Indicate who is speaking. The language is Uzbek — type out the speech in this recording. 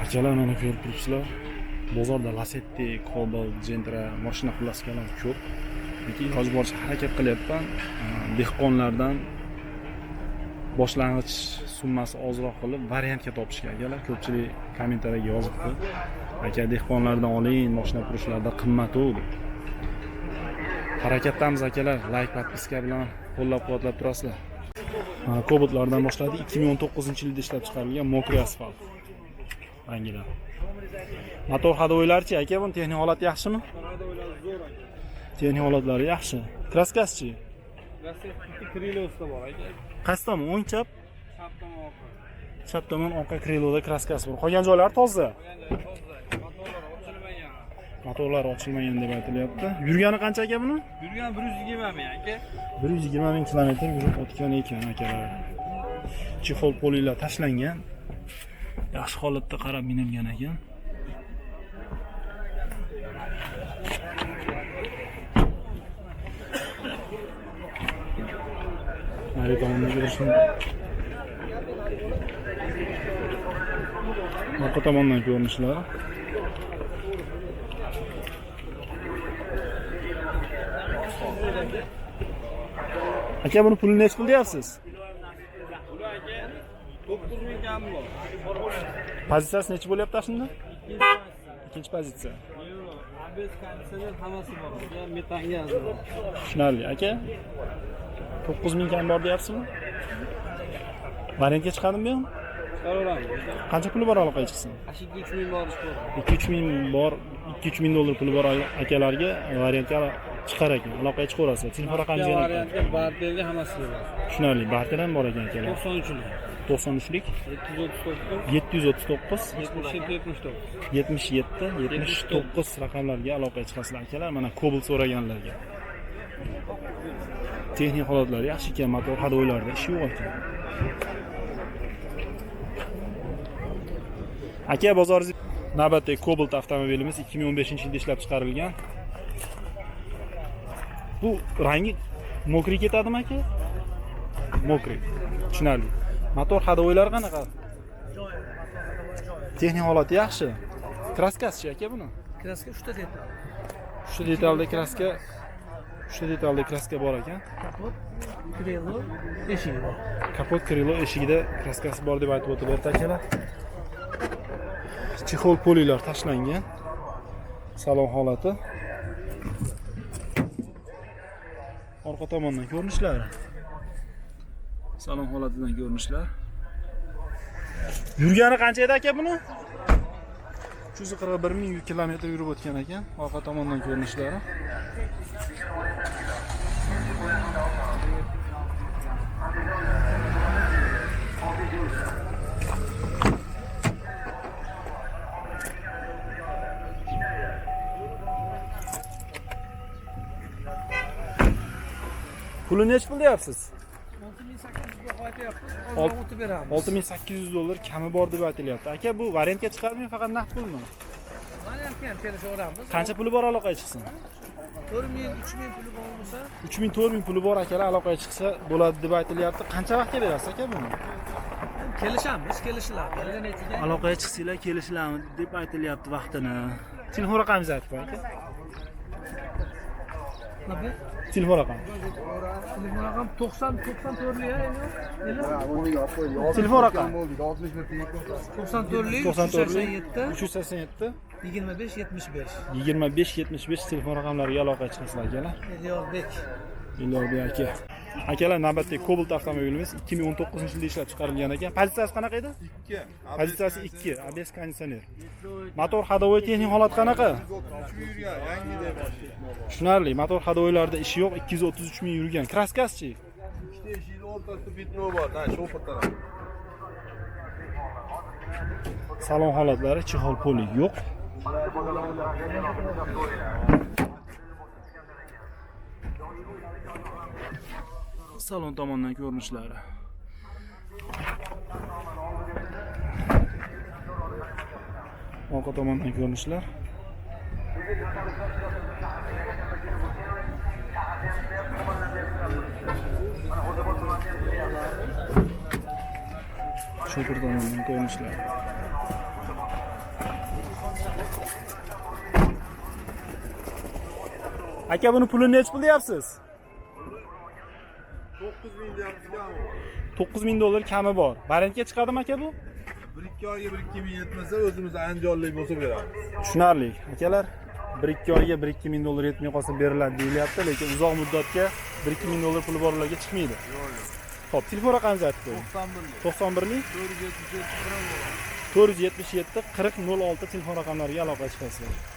Speaker 1: Akalar mana ko'rib turibsizlar. Bozorda Lacetti, Cobalt, Gentra mashina xuloskalari ko'p. Lekin iloji boricha harakat qilyapman. Dehqonlardan boshlang'ich summasi ozroq qilib variantga topishga akalar. Ko'pchilik kommentariyaga yozibdi. Aka dehqonlardan oling, mashina qurishlarda qimmat u deb. Harakatdamiz akalar. Like, podpiska bilan qo'llab-quvvatlab turasizlar. Cobaltlardan boshladik. 2019-yilda ishlab chiqarilgan mokriy asfalt rangida. Motor hadovoylarchi aka, buni texnik holati yaxshimi? Texnik holatlari yaxshi. Kraskasichi?
Speaker 2: Kraska krilosda bor aka.
Speaker 1: Qaysi tomon? O'ng chap?
Speaker 2: Chap tomon orqa.
Speaker 1: Chap tomon orqa kriloda kraskasi bor. Qolgan joylari toza. Motorlar ochilmagan deb aytilyapti. Yurgani qancha aka buni?
Speaker 2: Yurgan 120 ming aka.
Speaker 1: 120 ming kilometr yurib o'tgan ekan akalar. Chexol polilar tashlangan. Yaxshi holatda qarab minilgan ekan. Nari tomonga ko'rishim. Orqa tomondan ko'rinishlar. Aka buni pulini nech pul deyapsiz?
Speaker 2: Buni aka 9 ming kam bor.
Speaker 1: Pozitsiyasi necha bo'lyapti shunda? Ikkinchi pozitsiya.
Speaker 2: ABS konditsioner hammasi bor. Metanga hozir.
Speaker 1: Tushunarli aka. 9 ming kam bor deyapsizmi? Variantga chiqadimi bu ham?
Speaker 2: Chiqaraveramiz.
Speaker 1: Qancha puli bor aloqaga chiqsin?
Speaker 2: 2-3 ming bor ishlar.
Speaker 1: 2-3 ming bor, 2-3 ming dollar puli bor akalarga variantga chiqar ekan. Aloqaga chiqaverasiz. Telefon raqamingizni yana
Speaker 2: variantga barterga hammasi bor.
Speaker 1: tushunarli. Barter ham bor ekan akalar.
Speaker 2: 93lik.
Speaker 1: 93lik
Speaker 2: 739
Speaker 1: 739
Speaker 2: 77
Speaker 1: 79 raqamlarga aloqaga chiqasizlar akalar. Mana Cobalt so'raganlarga. Texnik holatlari yaxshi ekan, motor hadovoylarda ish yo'q ekan. Aka bozoringiz navbatdagi Cobalt avtomobilimiz 2015-yilda ishlab chiqarilgan. Bu rangi mokriy ketadimi aka? Mokriy. Tushunarli. Motor hadovoylari qanaqa? Texnik holati yaxshi. Kraskasi aka buni?
Speaker 2: Kraska 3 ta detal.
Speaker 1: 3 detalda kraska 3 detalda kraska bor ekan.
Speaker 2: Kapot, krilo, eshigi bor.
Speaker 1: Kapot, krilo, eshigida kraskasi bor deb aytib o'tyapti akalar. Chexol polilar tashlangan. Salon holati. Orqa tomondan ko'rinishlar. Salon holatidan ko'rinishlar. Yurgani qancha edi aka buni? 341 ming kilometr yurib o'tgan ekan. Orqa tomondan ko'rinishlari. Puli nech pul deyapsiz?
Speaker 2: 6800 ga aytyapmiz. Hozir o'tib beramiz.
Speaker 1: 6800 dollar kami bor deb aytilyapti. Aka bu variantga chiqarmay faqat naqd pulmi?
Speaker 2: Variantga ham kelishaveramiz.
Speaker 1: Qancha puli bor aloqaga chiqsin?
Speaker 2: 4000, 3000 puli bo'lsa,
Speaker 1: 3000, 4000 puli bor akalar aloqaga chiqsa bo'ladi deb aytilyapti. Qancha vaqtga berasiz aka buni?
Speaker 2: kelishamiz, kelishiladi.
Speaker 1: Aloqaga chiqsanglar kelishiladi deb aytilyapti vaqtini. Telefon raqamingizni aytib qo'ying aka.
Speaker 2: Nima?
Speaker 1: Telefon raqam.
Speaker 2: Telefon raqam 94lik
Speaker 1: Telefon raqam
Speaker 2: 94lik
Speaker 1: 94
Speaker 2: 387
Speaker 1: 387
Speaker 2: 25 75.
Speaker 1: 25 telefon raqamlariga aloqaga chiqasizlar akalar.
Speaker 2: Elyorbek.
Speaker 1: Elyorbek aka. Akalar navbatdagi Cobalt avtomobilimiz 2019-yilda ishlab chiqarilgan ekan. Pozitsiyasi qanaqa edi?
Speaker 3: 2.
Speaker 1: Pozitsiyasi 2, ABS konditsioner. Motor hadovoy texnik holat qanaqa?
Speaker 3: Yurgan, yangi deb.
Speaker 1: Tushunarli. Motor hadovoylarda ishi yo'q, 233 ming yurgan. Kraskasichi?
Speaker 3: İşte eshikning o'rtasida bitma bor, ha, shofer taraf.
Speaker 1: Salon holatlari chexol poli yo'q. Salon tomondan ko'rinishlari. Orqa tomondan ko'rinishlar. Shofer tomondan ko'rinishlar. Aka buni pulini necha pul deyapsiz?
Speaker 3: 9000 deyapmiz kami.
Speaker 1: 9000 dollar kami bor. Barentga chiqadimi aka bu?
Speaker 3: 1-2 oyga 1-2 ming yetmasa o'zimiz andijonlik bo'lsa beramiz.
Speaker 1: Tushunarli. Akalar 1-2 oyga 1-2 ming dollar yetmay qolsa beriladi deyilyapti, lekin uzoq muddatga 1-2 ming dollar puli borlarga chiqmaydi. Xo'p, telefon raqamingizni aytib qo'ying. 91lik
Speaker 3: 477
Speaker 1: 477 40 06 telefon raqamlariga aloqa chiqasizlar.